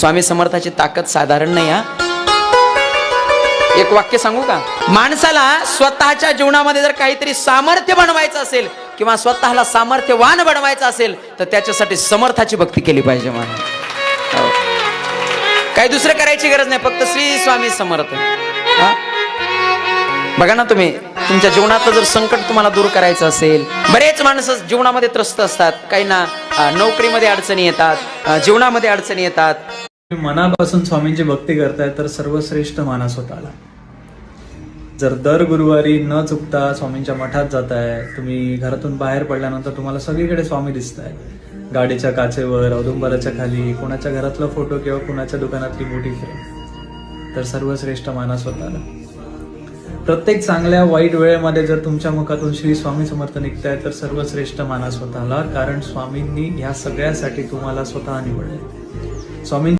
स्वामी समर्थाची ताकद साधारण नाही हा. एक वाक्य सांगू का? माणसाला स्वतःच्या जीवनामध्ये जर काहीतरी सामर्थ्य बनवायचं असेल किंवा स्वतःला सामर्थ्यवान बनवायचं असेल तर त्याच्यासाठी समर्थाची भक्ती केली पाहिजे. मला काही दुसरं करायची गरज नाही, फक्त श्री स्वामी समर्थ. बघा ना, तुम्ही तुमच्या जीवनातलं जर संकट तुम्हाला दूर करायचं असेल, बरेच माणसं जीवनामध्ये त्रस्त असतात, काही ना नोकरीमध्ये अडचणी येतात, जीवनामध्ये अडचणी येतात. मनापासून स्वामींची भक्ती करताय तर सर्वश्रेष्ठ माना स्वतःला. जर दर गुरुवारी न चुकता स्वामींच्या मठात जाताय, तुम्ही घरातून बाहेर पडल्यानंतर तुम्हाला सगळीकडे स्वामी दिसताय, गाडीच्या काचेवर, औदुंबराच्या खाली, कोणाच्या घरातला फोटो किंवा कोणाच्या दुकानातली मोठी फ्रेम, तर सर्वश्रेष्ठ माना स्वतःला. प्रत्येक चांगल्या वाईट वेळेमध्ये जर तुमच्या मुखातून श्री स्वामी समर्थ निघताय तर सर्वश्रेष्ठ माना स्वतःला, कारण स्वामींनी ह्या सगळ्यासाठी तुम्हाला स्वतः निवडले. स्वामी